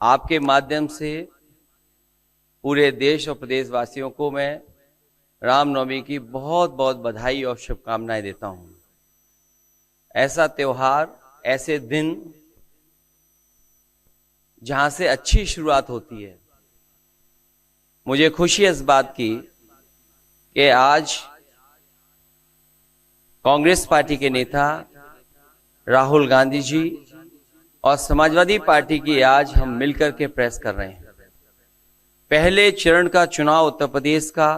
आपके माध्यम से पूरे देश और प्रदेशवासियों को मैं रामनवमी की बहुत बहुत बधाई और शुभकामनाएं देता हूं। ऐसा त्योहार, ऐसे दिन जहां से अच्छी शुरुआत होती है। मुझे खुशी है इस बात की कि आज कांग्रेस पार्टी के नेता राहुल गांधी जी और समाजवादी पार्टी की आज हम मिलकर के प्रेस कर रहे हैं। पहले चरण का चुनाव उत्तर प्रदेश का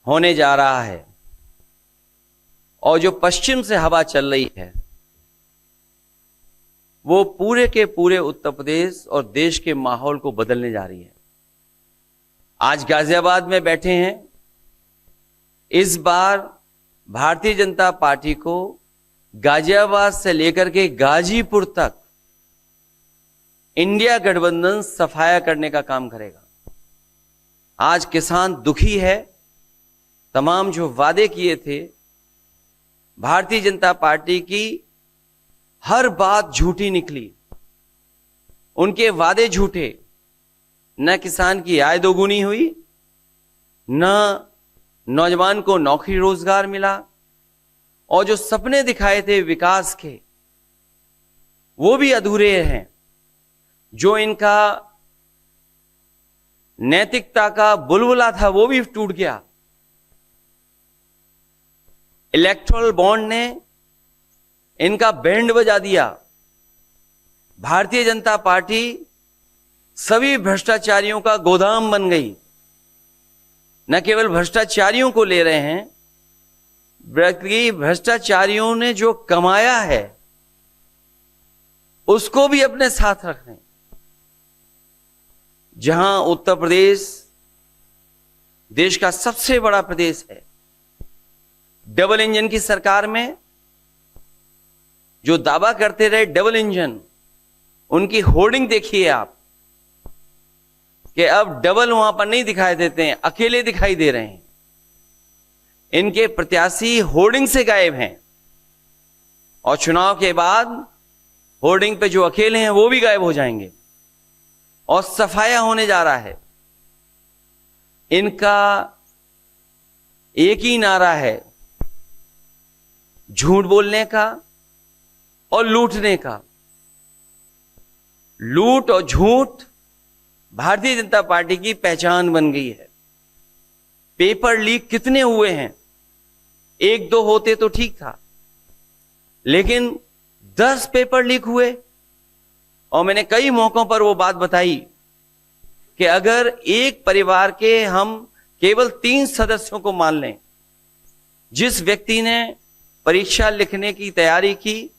होने जा रहा है और जो पश्चिम से हवा चल रही है वो पूरे के पूरे उत्तर प्रदेश और देश के माहौल को बदलने जा रही है। आज गाजियाबाद में बैठे हैं। इस बार भारतीय जनता पार्टी को गाजियाबाद से लेकर के गाजीपुर तक इंडिया गठबंधन सफाया करने का काम करेगा। आज किसान दुखी है। तमाम जो वादे किए थे, भारतीय जनता पार्टी की हर बात झूठी निकली। उनके वादे झूठे। न किसान की आय दोगुनी हुई, न नौजवान को नौकरी रोजगार मिला, और जो सपने दिखाए थे विकास के वो भी अधूरे हैं। जो इनका नैतिकता का बुलबुला था वो भी टूट गया। इलेक्टोरल बॉन्ड ने इनका बैंड बजा दिया। भारतीय जनता पार्टी सभी भ्रष्टाचारियों का गोदाम बन गई। न केवल भ्रष्टाचारियों को ले रहे हैं, बल्कि भ्रष्टाचारियों ने जो कमाया है उसको भी अपने साथ रख रहे हैं। जहां उत्तर प्रदेश देश का सबसे बड़ा प्रदेश है, डबल इंजन की सरकार में जो दावा करते रहे डबल इंजन, उनकी होर्डिंग देखिए आप कि अब डबल वहां पर नहीं दिखाई देते हैं, अकेले दिखाई दे रहे हैं। इनके प्रत्याशी होर्डिंग से गायब हैं और चुनाव के बाद होर्डिंग पे जो अकेले हैं वो भी गायब हो जाएंगे और सफाया होने जा रहा है। इनका एक ही नारा है, झूठ बोलने का और लूटने का। लूट और झूठ भारतीय जनता पार्टी की पहचान बन गई है। पेपर लीक कितने हुए हैं? एक दो होते तो ठीक था, लेकिन 10 पेपर लीक हुए। और मैंने कई मौकों पर वो बात बताई कि अगर एक परिवार के हम केवल 3 सदस्यों को मान लें, जिस व्यक्ति ने परीक्षा लिखने की तैयारी की,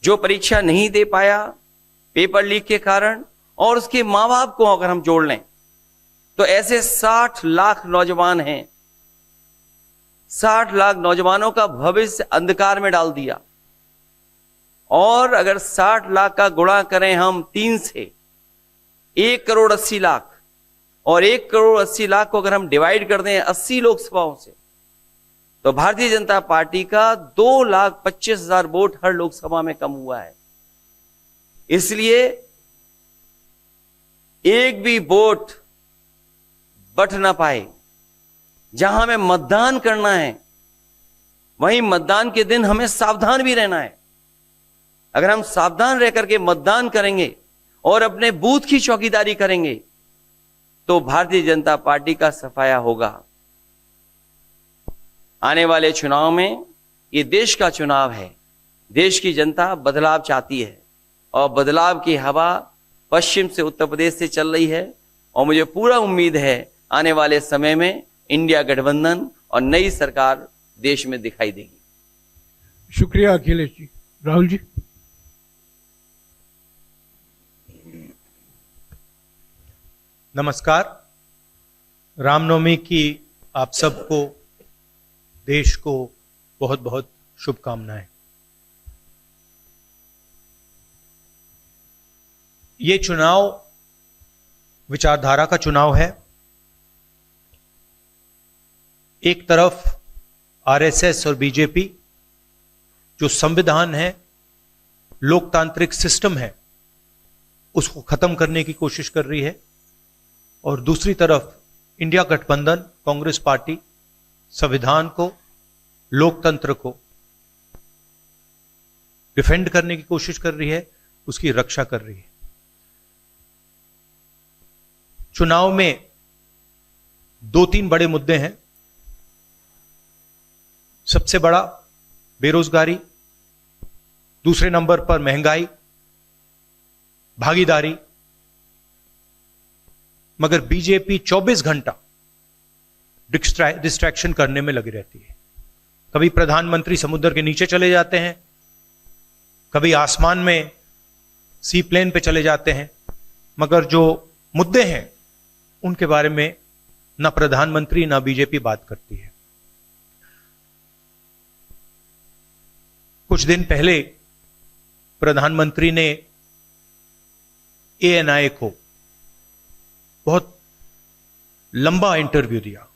जो परीक्षा नहीं दे पाया पेपर लीक के कारण, और उसके मां बाप को अगर हम जोड़ लें तो ऐसे 60 लाख नौजवान हैं। 60 लाख नौजवानों का भविष्य अंधकार में डाल दिया। और अगर 60 लाख का गुणा करें हम 3 से, 1 करोड़ 80 लाख, और 1 करोड़ 80 लाख को अगर हम डिवाइड कर दें 80 लोकसभाओं से, तो भारतीय जनता पार्टी का 2,25,000 वोट हर लोकसभा में कम हुआ है। इसलिए एक भी वोट बट ना पाए। जहां हमें मतदान करना है वहीं मतदान के दिन हमें सावधान भी रहना है। अगर हम सावधान रह करके मतदान करेंगे और अपने बूथ की चौकीदारी करेंगे तो भारतीय जनता पार्टी का सफाया होगा। आने वाले चुनाव में, ये देश का चुनाव है, देश की जनता बदलाव चाहती है और बदलाव की हवा पश्चिम से उत्तर प्रदेश से चल रही है। और मुझे पूरा उम्मीद है आने वाले समय में इंडिया गठबंधन और नई सरकार देश में दिखाई देगी। शुक्रिया अखिलेश जी। राहुल जी। नमस्कार। रामनवमी की आप सबको, देश को बहुत बहुत शुभकामनाएं। ये चुनाव विचारधारा का चुनाव है। एक तरफ आरएसएस और बीजेपी, जो संविधान है, लोकतांत्रिक सिस्टम है, उसको खत्म करने की कोशिश कर रही है, और दूसरी तरफ इंडिया गठबंधन कांग्रेस पार्टी संविधान को, लोकतंत्र को डिफेंड करने की कोशिश कर रही है, उसकी रक्षा कर रही है। चुनाव में 2-3 बड़े मुद्दे हैं। सबसे बड़ा बेरोजगारी, दूसरे नंबर पर महंगाई, भागीदारी। मगर बीजेपी 24 घंटा डिस्ट्रैक्शन करने में लगी रहती है। कभी प्रधानमंत्री समुद्र के नीचे चले जाते हैं, कभी आसमान में सी प्लेन पे चले जाते हैं, मगर जो मुद्दे हैं उनके बारे में ना प्रधानमंत्री ना बीजेपी बात करती है। कुछ दिन पहले प्रधानमंत्री ने ANI को बहुत लंबा इंटरव्यू दिया,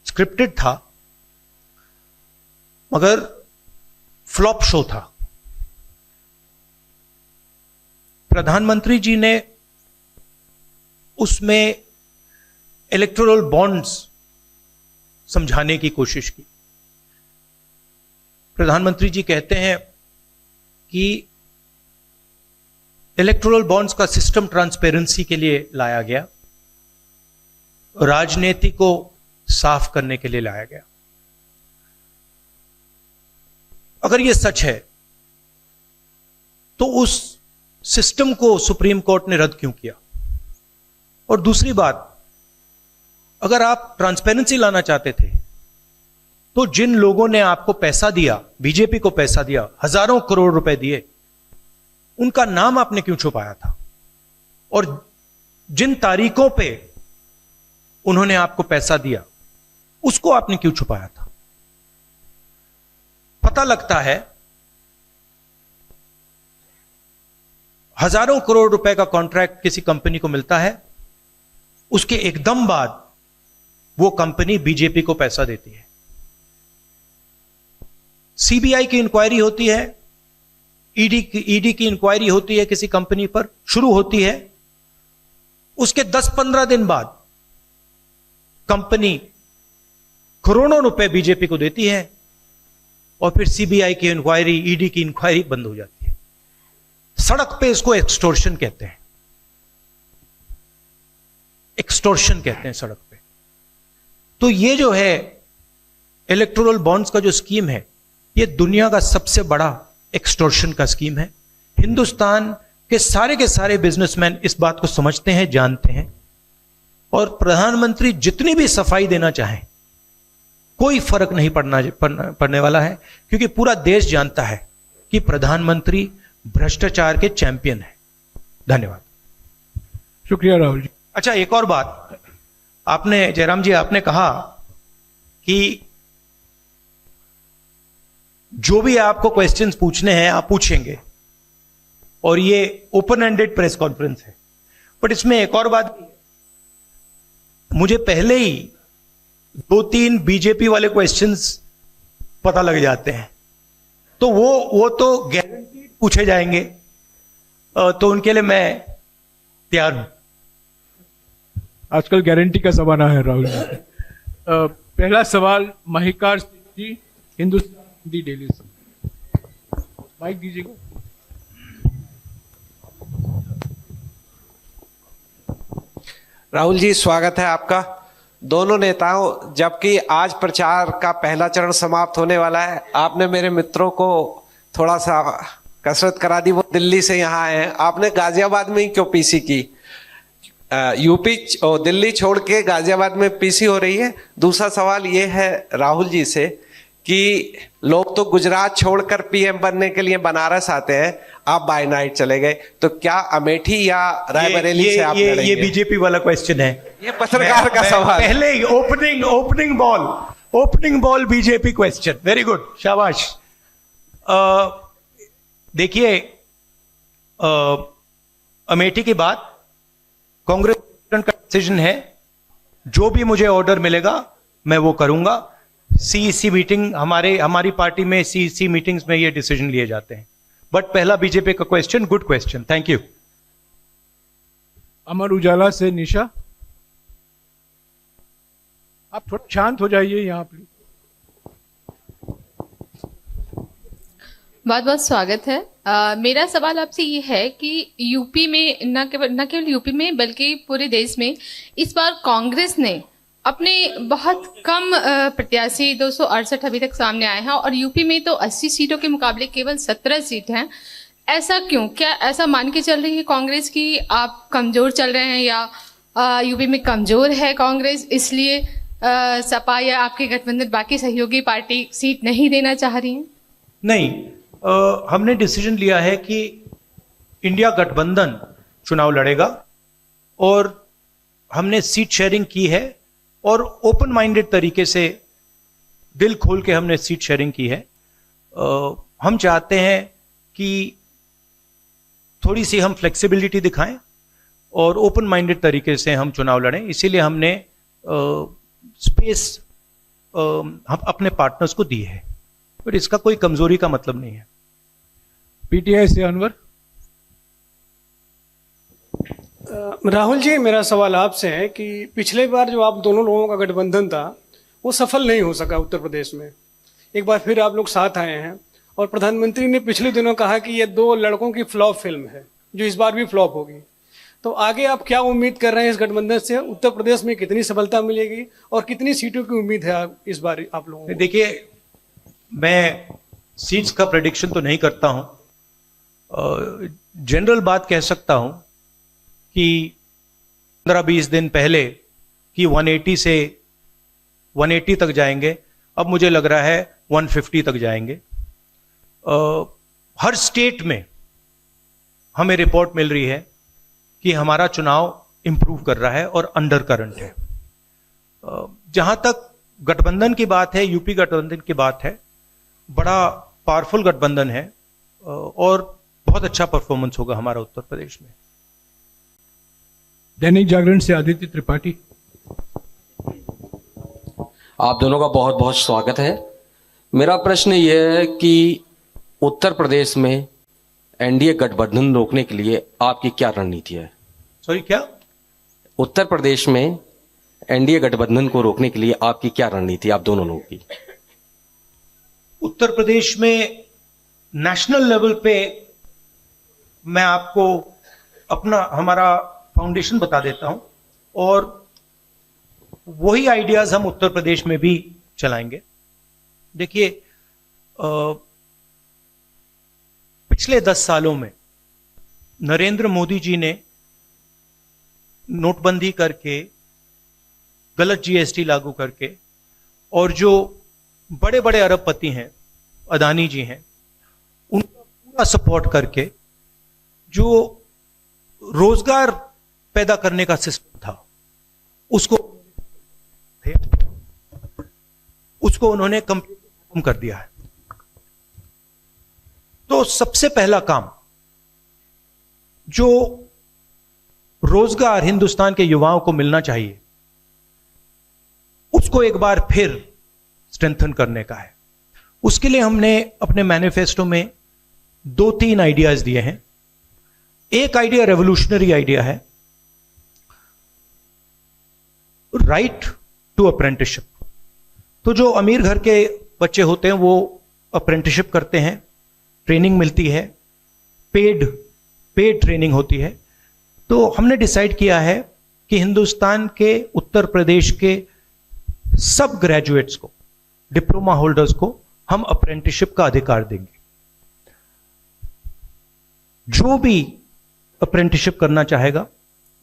स्क्रिप्टेड था मगर फ्लॉप शो था। प्रधानमंत्री जी ने उसमें इलेक्टोरल बॉन्ड्स समझाने की कोशिश की। प्रधानमंत्री जी कहते हैं कि इलेक्टोरल बॉन्ड्स का सिस्टम ट्रांसपेरेंसी के लिए लाया गया, राजनीति को साफ करने के लिए लाया गया। अगर यह सच है तो उस सिस्टम को सुप्रीम कोर्ट ने रद्द क्यों किया? और दूसरी बात, अगर आप ट्रांसपेरेंसी लाना चाहते थे तो जिन लोगों ने आपको पैसा दिया, बीजेपी को पैसा दिया, हजारों करोड़ रुपए दिए, उनका नाम आपने क्यों छुपाया था? और जिन तारीखों पे उन्होंने आपको पैसा दिया उसको आपने क्यों छुपाया था? पता लगता है हजारों करोड़ रुपए का कॉन्ट्रैक्ट किसी कंपनी को मिलता है, उसके एकदम बाद वो कंपनी बीजेपी को पैसा देती है। सीबीआई की इंक्वायरी होती है, ईडी की इंक्वायरी होती है, किसी कंपनी पर शुरू होती है, उसके 10-15 दिन बाद कंपनी करोड़ों रुपए बीजेपी को देती है और फिर सीबीआई की इंक्वायरी, ईडी की इंक्वायरी बंद हो जाती है। सड़क पे इसको एक्सटोर्शन कहते हैं, एक्सटोर्शन कहते हैं सड़क पे। तो ये जो है इलेक्टोरल बॉन्ड्स का जो स्कीम है, ये दुनिया का सबसे बड़ा एक्सटोर्शन का स्कीम है। हिंदुस्तान के सारे बिजनेसमैन इस बात को समझते हैं, जानते हैं, और प्रधानमंत्री जितनी भी सफाई देना चाहें कोई फर्क नहीं पड़ने वाला है, क्योंकि पूरा देश जानता है कि प्रधानमंत्री भ्रष्टाचार के चैंपियन है। धन्यवाद। शुक्रिया राहुल जी। अच्छा, एक और बात, आपने जयराम जी आपने कहा कि जो भी आपको क्वेश्चंस पूछने हैं आप पूछेंगे, और ये ओपन एंडेड प्रेस कॉन्फ्रेंस है। बट इसमें एक और बात, मुझे पहले ही 2-3 बीजेपी वाले क्वेश्चंस पता लग जाते हैं, तो वो तो गारंटी पूछे जाएंगे, तो उनके लिए मैं तैयार हूं। आजकल गारंटी का जमाना है राहुल जी। पहला सवाल महिकार जी, हिंदुस्तान हिंदी डेली से। माइक दीजिएगा। राहुल जी, स्वागत है आपका। दोनों नेताओं, जबकि आज प्रचार का पहला चरण समाप्त होने वाला है, आपने मेरे मित्रों को थोड़ा सा कसरत करा दी। वो दिल्ली से यहाँ आए हैं, आपने गाजियाबाद में ही क्यों पीसी की? यूपी और दिल्ली छोड़ के गाजियाबाद में पीसी हो रही है। दूसरा सवाल ये है राहुल जी से कि लोग तो गुजरात छोड़कर पीएम बनने के लिए बनारस आते हैं, आप बाय नाइट चले गए, तो क्या अमेठी या रायबरेली से आप लड़ेंगे? ये बीजेपी वाला क्वेश्चन है, ये पत्रकार का सवाल। पहले ही opening ball BJP question. Very good, शाबाश। देखिए, अमेठी की बात कांग्रेस का डिसीजन है, जो भी मुझे ऑर्डर मिलेगा मैं वो करूंगा। सीईसी मीटिंग, हमारी पार्टी में सीईसी मीटिंग्स में ये डिसीजन लिए जाते हैं। बट पहला बीजेपी का question, good question, thank you. Amar Ujala से निशा। आप थोड़ा शांत हो जाइए यहाँ प्लीज। बहुत बहुत स्वागत है। मेरा सवाल आपसे ये है कि यूपी में न केवल यूपी में बल्कि पूरे देश में इस बार कांग्रेस ने अपने बहुत कम प्रत्याशी 268 अभी तक सामने आए हैं और यूपी में तो 80 सीटों के मुकाबले केवल 17 सीट हैं। ऐसा क्यों? क्या ऐसा मान के चल रही है कांग्रेस की आप कमजोर चल रहे हैं या यूपी में कमजोर है कांग्रेस इसलिए सपा या आपके गठबंधन बाकी सहयोगी पार्टी सीट नहीं देना चाह रही है? नहीं, हमने डिसीजन लिया है कि इंडिया गठबंधन चुनाव लड़ेगा और हमने सीट शेयरिंग की है और ओपन माइंडेड तरीके से दिल खोल के हमने सीट शेयरिंग की है। हम चाहते हैं कि थोड़ी सी हम फ्लेक्सिबिलिटी दिखाएं और ओपन माइंडेड तरीके से हम चुनाव लड़ें, इसीलिए हमने स्पेस हम अपने पार्टनर्स को दी है, पर इसका कोई कमजोरी का मतलब नहीं है। पीटीआई से अनवर। राहुल जी, मेरा सवाल आपसे है कि पिछले बार जो आप दोनों लोगों का गठबंधन था वो सफल नहीं हो सका उत्तर प्रदेश में। एक बार फिर आप लोग साथ आए हैं और प्रधानमंत्री ने पिछले दिनों कहा कि ये दो लड़कों की फ्लॉप फिल्म है जो इस बार भी फ्लॉप होगी। तो आगे आप क्या उम्मीद कर रहे हैं इस गठबंधन से? उत्तर प्रदेश में कितनी सफलता मिलेगी और कितनी सीटों की उम्मीद है इस बार आप लोगों को? देखिए, मैं सीट्स का प्रेडिक्शन तो नहीं करता हूं। जनरल बात कह सकता हूं कि 15-20 दिन पहले कि 180 से 180 तक जाएंगे, अब मुझे लग रहा है 150 तक जाएंगे। हर स्टेट में हमें रिपोर्ट मिल रही है कि हमारा चुनाव इंप्रूव कर रहा है और अंडर करंट है। जहां तक गठबंधन की बात है, यूपी गठबंधन की बात है, बड़ा पावरफुल गठबंधन है और बहुत अच्छा परफॉर्मेंस होगा हमारा उत्तर प्रदेश में। दैनिक जागरण से आदित्य त्रिपाठी। आप दोनों का बहुत बहुत स्वागत है। मेरा प्रश्न यह है कि उत्तर प्रदेश में एनडीए गठबंधन रोकने के लिए आपकी क्या रणनीति है? सॉरी, क्या? उत्तर प्रदेश में एनडीए गठबंधन को रोकने के लिए आपकी क्या रणनीति आप दोनों लोगों की? उत्तर प्रदेश में नेशनल लेवल पे मैं आपको हमारा फाउंडेशन बता देता हूं और वही आइडियाज हम उत्तर प्रदेश में भी चलाएंगे। देखिए, पिछले 10 सालों में नरेंद्र मोदी जी ने नोटबंदी करके, गलत जीएसटी लागू करके, और जो बड़े बड़े अरबपति हैं, अदानी जी हैं, उनका पूरा सपोर्ट करके जो रोजगार पैदा करने का सिस्टम था उसको उन्होंने कम कर दिया है। तो सबसे पहला काम जो रोजगार हिंदुस्तान के युवाओं को मिलना चाहिए उसको एक बार फिर स्ट्रेंथन करने का है। उसके लिए हमने अपने मैनिफेस्टो में 2-3 आइडियाज दिए हैं। एक आइडिया रेवोल्यूशनरी आइडिया है, राइट टू अप्रेंटिसशिप। तो जो अमीर घर के बच्चे होते हैं वो अप्रेंटिसशिप करते हैं, ट्रेनिंग मिलती है, पेड ट्रेनिंग होती है। तो हमने डिसाइड किया है कि हिंदुस्तान के उत्तर प्रदेश के सब ग्रेजुएट्स को, डिप्लोमा होल्डर्स को हम अप्रेंटिसशिप का अधिकार देंगे। जो भी अप्रेंटिसशिप करना चाहेगा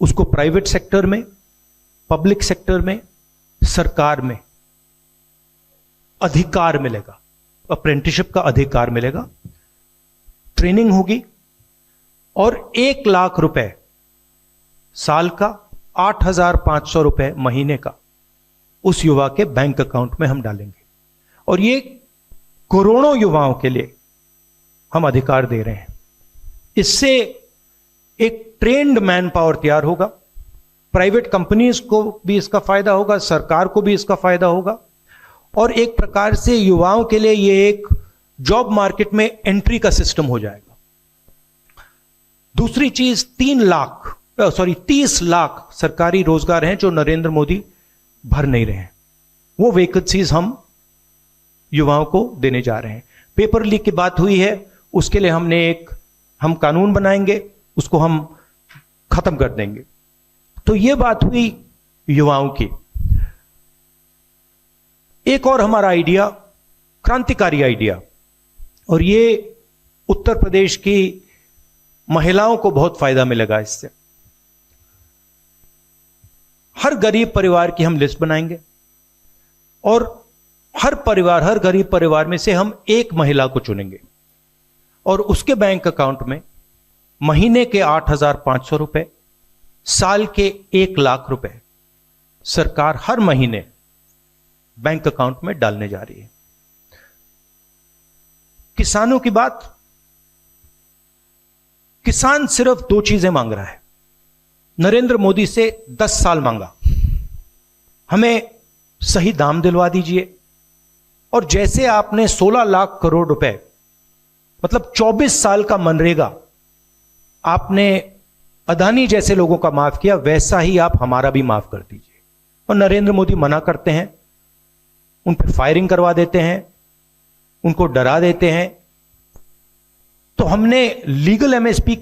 उसको प्राइवेट सेक्टर में, पब्लिक सेक्टर में, सरकार में अधिकार मिलेगा, अप्रेंटिसशिप का अधिकार मिलेगा, ट्रेनिंग होगी और 1 लाख रुपए साल का, 8,500 रुपए महीने का उस युवा के बैंक अकाउंट में हम डालेंगे। और ये करोड़ों युवाओं के लिए हम अधिकार दे रहे हैं। इससे एक ट्रेन्ड मैन पावर तैयार होगा, प्राइवेट कंपनीज को भी इसका फायदा होगा, सरकार को भी इसका फायदा होगा और एक प्रकार से युवाओं के लिए ये एक जॉब मार्केट में एंट्री का सिस्टम हो जाएगा। दूसरी चीज, 3 लाख 30 लाख सरकारी रोजगार हैं जो नरेंद्र मोदी भर नहीं रहे हैं। वो वैकेंसीज हम युवाओं को देने जा रहे हैं। पेपर लीक की बात हुई है, उसके लिए हम कानून बनाएंगे, उसको हम खत्म कर देंगे। तो ये बात हुई युवाओं की। एक और हमारा आइडिया, क्रांतिकारी आइडिया, और ये उत्तर प्रदेश की महिलाओं को बहुत फायदा मिलेगा इससे। हर गरीब परिवार की हम लिस्ट बनाएंगे और हर गरीब परिवार में से हम एक महिला को चुनेंगे और उसके बैंक अकाउंट में महीने के 8,500 रुपए, साल के 1 लाख रुपए सरकार हर महीने बैंक अकाउंट में डालने जा रही है। किसानों की बात, किसान सिर्फ 2 चीजें मांग रहा है। नरेंद्र मोदी से 10 साल मांगा, हमें सही दाम दिलवा दीजिए। और जैसे आपने 16 लाख करोड़ रुपए, मतलब 24 साल का मनरेगा आपने अदानी जैसे लोगों का माफ किया, वैसा ही आप हमारा भी माफ कर दीजिए। और नरेंद्र मोदी मना करते हैं, उन पर फायरिंग करवा देते हैं, उनको डरा देते हैं। तो हमने लीगल एमएसपी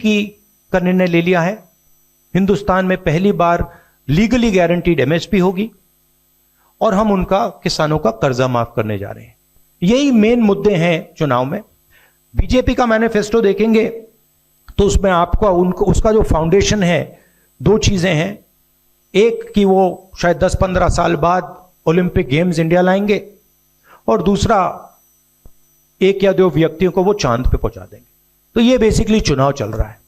का निर्णय ले लिया है। हिंदुस्तान में पहली बार लीगली गारंटीड एमएसपी होगी और हम उनका, किसानों का कर्जा माफ करने जा रहे हैं। यही मेन मुद्दे हैं चुनाव में। बीजेपी का मैनिफेस्टो देखेंगे तो उसमें आपको उसका जो फाउंडेशन है, 2 चीजें हैं। एक कि वो शायद 10-15 साल बाद ओलंपिक गेम्स इंडिया लाएंगे, और दूसरा 1 या 2 व्यक्तियों को वो चांद पे पहुंचा देंगे। तो ये बेसिकली चुनाव चल रहा है।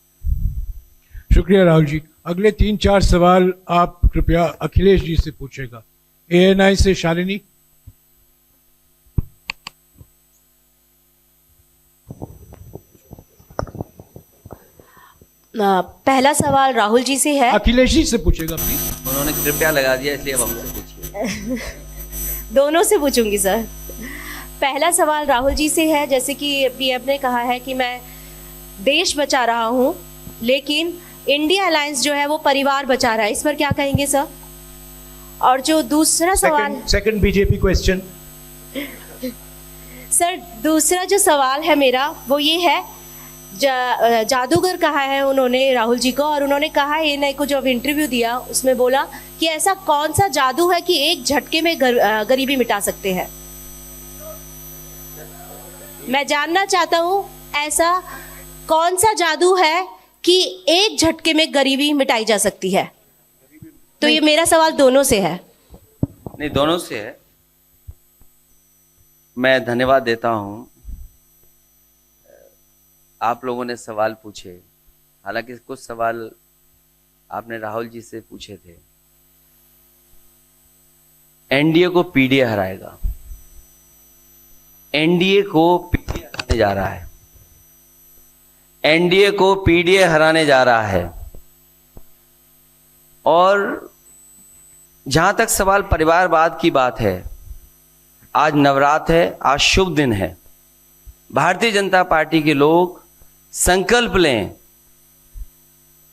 शुक्रिया राहुल जी। अगले 3-4 सवाल आप कृपया अखिलेश जी से पूछेगा। ANI से शालिनी। पहला सवाल राहुल जी से है। अखिलेश जी से पूछेगा प्लीज। उन्होंने कृपया लगा दिया, इसलिए अब हमसे पूछिए। दोनों से पूछूंगी सर। पहला सवाल राहुल जी से है, जैसे कि पीएम ने कहा है कि मैं देश बचा रहा हूं, लेकिन इंडिया अलायंस जो है वो परिवार बचा रहा है, इस पर क्या कहेंगे सर? और जो दूसरा सवाल, सेकंड बीजेपी क्वेश्चन। सर दूसरा जो सवाल है मेरा वो ये है, जादूगर कहा है उन्होंने राहुल जी को, और उन्होंने कहा ANI को जो इंटरव्यू दिया उसमें बोला कि ऐसा कौन सा जादू है कि एक झटके में गरीबी मिटा सकते हैं। मैं जानना चाहता हूं ऐसा कौन सा जादू है कि एक झटके में गरीबी मिटाई जा सकती है। तो ये मेरा सवाल दोनों से है। नहीं, दोनों से है। मैं धन्यवाद देता हूं, आप लोगों ने सवाल पूछे। हालांकि कुछ सवाल आपने राहुल जी से पूछे थे। एनडीए को पीडीए हराएगा, एनडीए को पीडीए हराने जा रहा है, एनडीए को पीडीए हराने जा रहा है। और जहां तक सवाल परिवारवाद की बात है, आज नवरात्र है, आज शुभ दिन है। भारतीय जनता पार्टी के लोग संकल्प लें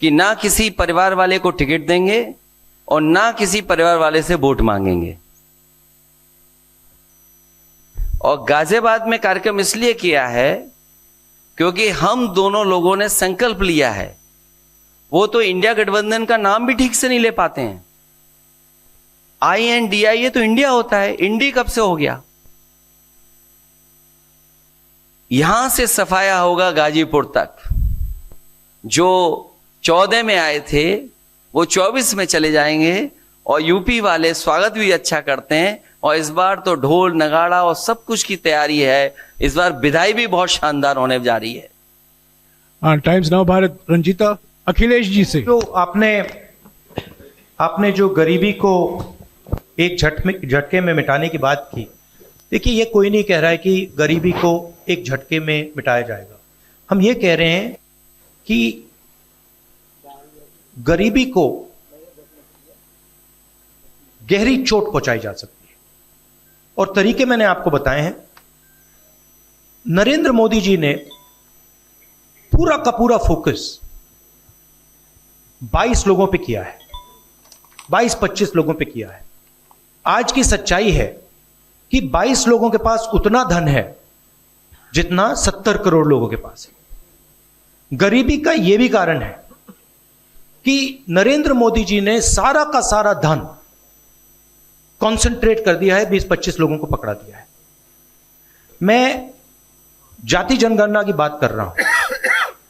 कि ना किसी परिवार वाले को टिकट देंगे और ना किसी परिवार वाले से वोट मांगेंगे। और गाजियाबाद में कार्यक्रम इसलिए किया है क्योंकि हम दोनों लोगों ने संकल्प लिया है। वो तो इंडिया गठबंधन का नाम भी ठीक से नहीं ले पाते हैं। INDIA तो इंडिया होता है, इंडी कब से हो गया? यहां से सफाया होगा गाजीपुर तक। जो 14 में आए थे वो 24 में चले जाएंगे, और यूपी वाले स्वागत भी अच्छा करते हैं। और इस बार तो ढोल नगाड़ा और सब कुछ की तैयारी है। इस बार विदाई भी बहुत शानदार होने जा रही है। Times Now Bharat, Ranjita. अखिलेश जी से। तो आपने जो गरीबी को एक झटके में मिटाने की बात की, देखिए ये कोई नहीं कह रहा है कि गरीबी को एक झटके में मिटाया जाएगा। हम ये कह रहे हैं कि गरीबी को गहरी चोट पहुंचाई जा सकती है, और तरीके मैंने आपको बताए हैं। नरेंद्र मोदी जी ने पूरा का पूरा फोकस 22 लोगों पे किया है, 22-25 लोगों पे किया है। आज की सच्चाई है कि 22 लोगों के पास उतना धन है जितना 70 करोड़ लोगों के पास है। गरीबी का यह भी कारण है कि नरेंद्र मोदी जी ने सारा का सारा धन कॉन्सेंट्रेट कर दिया है, 20-25 लोगों को पकड़ा दिया है। मैं जाति जनगणना की बात कर रहा हूं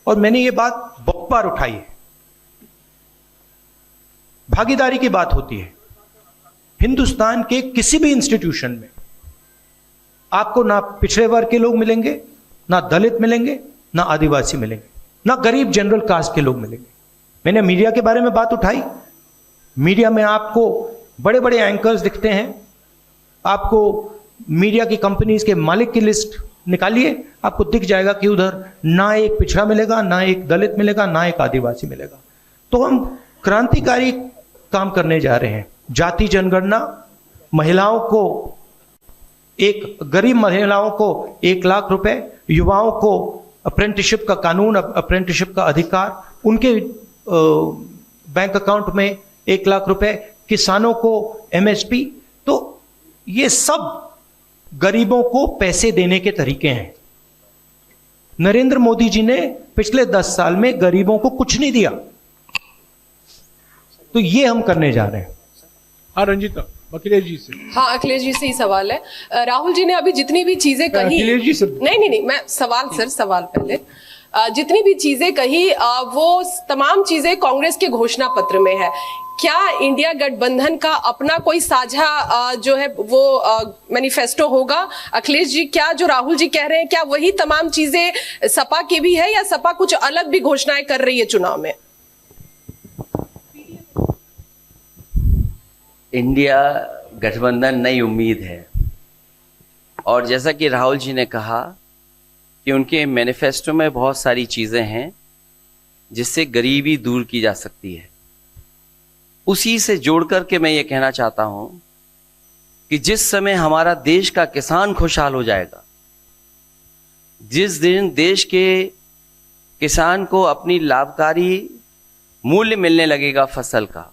और मैंने ये बात बहुत बार उठाई है। भागीदारी की बात होती है। हिंदुस्तान के किसी भी इंस्टीट्यूशन में आपको ना पिछड़े वर्ग के लोग मिलेंगे, ना दलित मिलेंगे, ना आदिवासी मिलेंगे, ना गरीब जनरल कास्ट के लोग मिलेंगे। मैंने मीडिया के बारे में बात उठाई। मीडिया में आपको बड़े बड़े एंकर्स दिखते हैं। आपको मीडिया की कंपनीज के मालिक की लिस्ट निकालिए, आपको दिख जाएगा कि उधर ना एक पिछड़ा मिलेगा, ना एक दलित मिलेगा, ना एक आदिवासी मिलेगा। तो हम क्रांतिकारी काम करने जा रहे हैं। जाति जनगणना, महिलाओं को गरीब महिलाओं को 1 लाख रुपए, युवाओं को अप्रेंटिसशिप का कानून, अप्रेंटिसशिप का अधिकार, उनके बैंक अकाउंट में 1 लाख रुपए, किसानों को एमएसपी। तो ये सब गरीबों को पैसे देने के तरीके हैं। नरेंद्र मोदी जी ने पिछले 10 साल में गरीबों को कुछ नहीं दिया, तो ये हम करने जा रहे हैं। हाँ रंजीता, अखिलेश जी से। हाँ, अखिलेश जी से ही सवाल है। राहुल जी ने अभी जितनी भी चीजें कही, अखिलेश जी से। नहीं, मैं सवाल पहले जितनी भी चीजें कही वो तमाम चीजें कांग्रेस के घोषणा पत्र में है। क्या इंडिया गठबंधन का अपना कोई साझा जो है वो मैनिफेस्टो होगा? अखिलेश जी, क्या जो राहुल जी कह रहे हैं क्या वही तमाम चीजें सपा की भी है, या सपा कुछ अलग भी घोषणाएं कर रही है चुनाव में? इंडिया गठबंधन नई उम्मीद है, और जैसा कि राहुल जी ने कहा कि उनके मैनिफेस्टो में बहुत सारी चीजें हैं जिससे गरीबी दूर की जा सकती है। उसी से जोड़ करके मैं ये कहना चाहता हूं कि जिस समय हमारा देश का किसान खुशहाल हो जाएगा, जिस दिन देश के किसान को अपनी लाभकारी मूल्य मिलने लगेगा फसल का,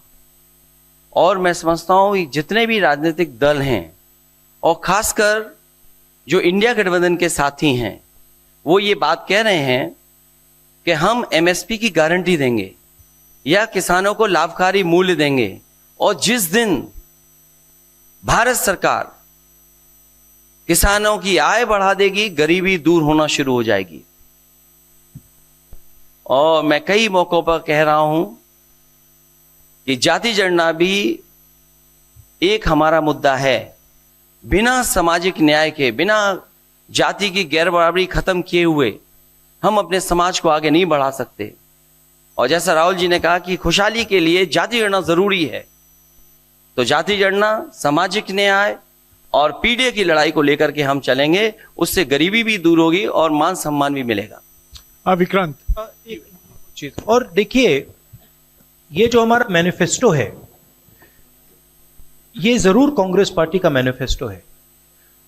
और मैं समझता हूं कि जितने भी राजनीतिक दल हैं और खासकर जो इंडिया गठबंधन के साथी हैं, वो ये बात कह रहे हैं कि हम एमएसपी की गारंटी देंगे या किसानों को लाभकारी मूल्य देंगे, और जिस दिन भारत सरकार किसानों की आय बढ़ा देगी, गरीबी दूर होना शुरू हो जाएगी। और मैं कई मौकों पर कह रहा हूं कि जाति जनगणना भी एक हमारा मुद्दा है। बिना सामाजिक न्याय के, बिना जाति की गैर बराबरी खत्म किए हुए हम अपने समाज को आगे नहीं बढ़ा सकते। और जैसा राहुल जी ने कहा कि खुशहाली के लिए जाति गणना जरूरी है, तो जाति गणना, सामाजिक न्याय और पीढ़ी की लड़ाई को लेकर के हम चलेंगे। उससे गरीबी भी दूर होगी और मान सम्मान भी मिलेगा। विक्रांत, एक चीज और देखिए, ये जो हमारा मैनिफेस्टो है, ये जरूर कांग्रेस पार्टी का मैनिफेस्टो है,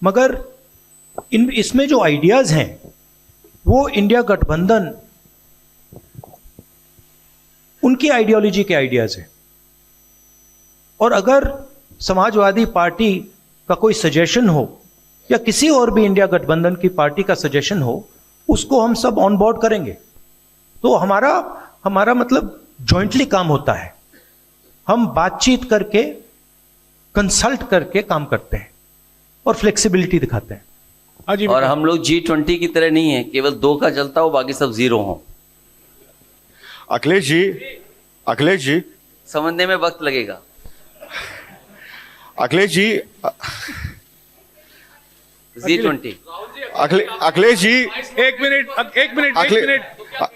मगर इसमें जो आइडियाज हैं वो इंडिया गठबंधन उनकी आइडियोलॉजी के आइडियाज हैं। और अगर समाजवादी पार्टी का कोई सजेशन हो या किसी और भी इंडिया गठबंधन की पार्टी का सजेशन हो, उसको हम सब ऑन बोर्ड करेंगे। तो हमारा मतलब जॉइंटली काम होता है। हम बातचीत करके, कंसल्ट करके काम करते हैं और फ्लेक्सिबिलिटी दिखाते हैं। और हम लोग G20 की तरह नहीं है, केवल 2 का चलता हो, बाकी सब 0 हो। अखिलेश जी समझने में वक्त लगेगा। अखिलेश जी G20। अखिलेश जी एक मिनट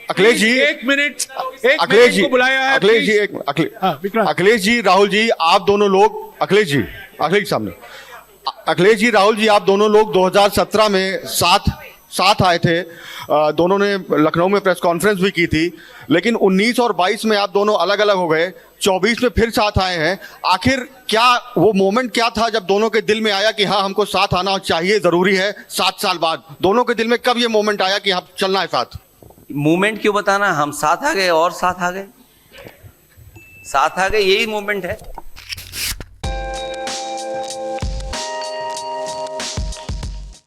अखिलेश जी अखिलेश जी को बुलाया है। अखिलेश जी, राहुल जी, आप दोनों लोग, अखिलेश जी सामने, अखिलेश जी, राहुल जी, आप दोनों लोग 2017 में साथ आए थे। दोनों ने लखनऊ में प्रेस कॉन्फ्रेंस भी की थी, लेकिन 19 और 22 में आप दोनों अलग अलग हो गए। 24 में फिर साथ आए हैं। आखिर क्या वो मोमेंट क्या था जब दोनों के दिल में आया कि हाँ, हमको साथ आना चाहिए, जरूरी है? 7 साल बाद दोनों के दिल में कब ये मोमेंट आया कि हाँ, चलना है साथ? मूवमेंट क्यों बताना, हम साथ आ गए और साथ आ गए। साथ आ गए, यही मूवमेंट है।